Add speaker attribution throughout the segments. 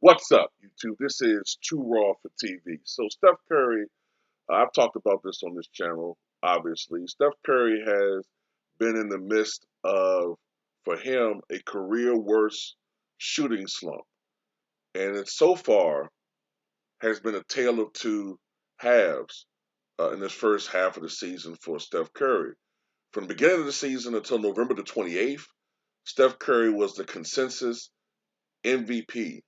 Speaker 1: What's up, YouTube? This is Too Raw for TV. So Steph Curry, I've talked about this on this channel, obviously. Steph Curry has been in the midst of, for him, a career worst shooting slump. And it so far has been a tale of two halves in this first half of the season for Steph Curry. From the beginning of the season until November the 28th, Steph Curry was the consensus MVP.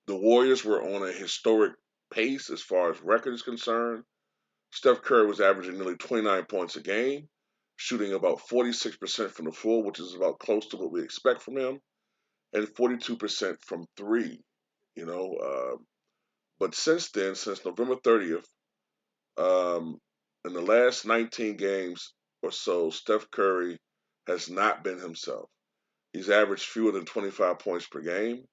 Speaker 1: The Warriors were on a historic pace as far as record is concerned. Steph Curry was averaging nearly 29 points a game, shooting about 46% from the floor, which is about close to what we expect from him, and 42% from three. You know, but since then, since November 30th, um, in the last 19 games or so, Steph Curry has not been himself. He's averaged fewer than 25 points per game.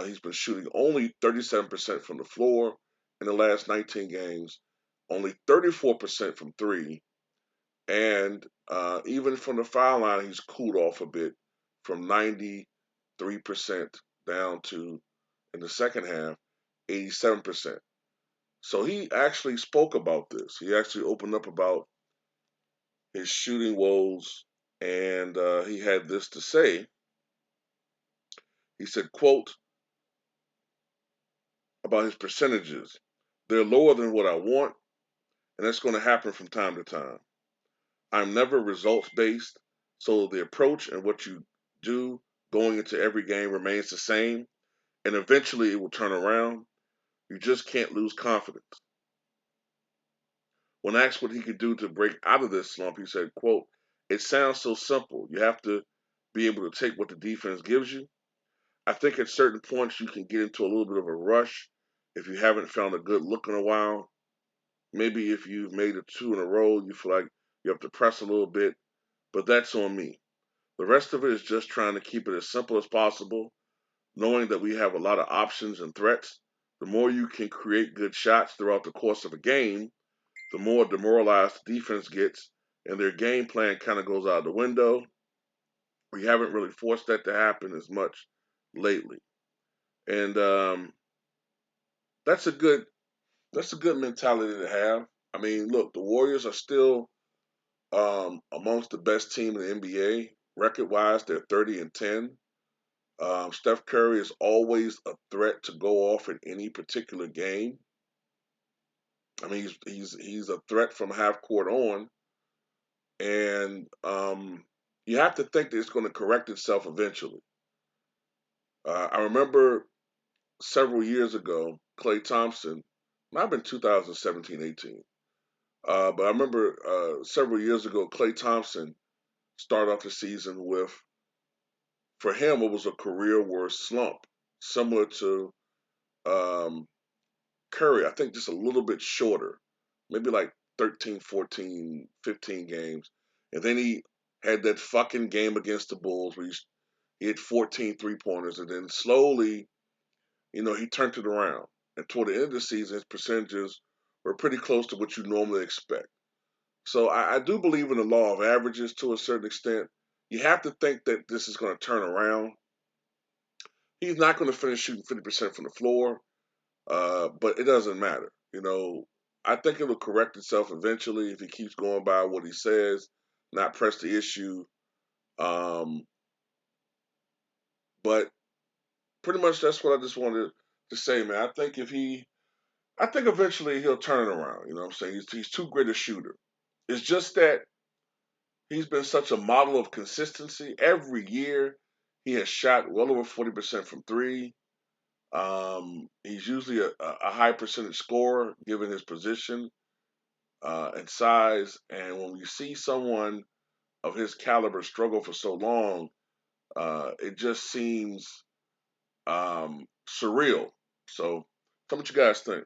Speaker 1: He's been shooting only 37% from the floor in the last 19 games, only 34% from three, and even from the foul line, he's cooled off a bit from 93% down to, in the second half, 87%. So he actually spoke about this. He actually opened up about his shooting woes, and he had this to say. He said, quote, about his percentages. They're lower than what I want, and that's going to happen from time to time. I'm never results based, so the approach and what you do going into every game remains the same, and eventually it will turn around. You just can't lose confidence. When asked what he could do to break out of this slump, he said, quote, it sounds so simple. You have to be able to take what the defense gives you. I think at certain points you can get into a little bit of a rush if you haven't found a good look in a while. Maybe if you've made it two in a row, you feel like you have to press a little bit, but that's on me. The rest of it is just trying to keep it as simple as possible, knowing that we have a lot of options and threats. The more you can create good shots throughout the course of a game, the more demoralized the defense gets, and their game plan kind of goes out the window. We haven't really forced that to happen as much lately, and that's a good mentality to have. I mean, look, the Warriors are still amongst the best team in the NBA record wise. They're 30-10. Steph Curry is always a threat to go off in any particular game. I mean, he's a threat from half court on, and you have to think that it's going to correct itself eventually. I remember several years ago, Klay Thompson, might have been 2017-18, but I remember several years ago, Klay Thompson started off the season with, for him, it was a career worst slump, similar to um, Curry, I think just a little bit shorter, maybe like 13, 14, 15 games. And then he had that fucking game against the Bulls where he hit 14 3-pointers. And then slowly, he turned it around. And toward the end of the season, his percentages were pretty close to what you normally expect. So I do believe in the law of averages to a certain extent. You have to think that this is going to turn around. He's not going to finish shooting 50% from the floor. But it doesn't matter. I think it'll correct itself eventually if he keeps going by what he says, not press the issue. Um, but pretty much that's what I just wanted to say, man. I think eventually he'll turn it around. You know what I'm saying? He's too great a shooter. It's just that he's been such a model of consistency. Every year he has shot well over 40% from three. He's usually a high percentage scorer given his position and size. And when we see someone of his caliber struggle for so long, it just seems surreal. So, tell me what you guys think.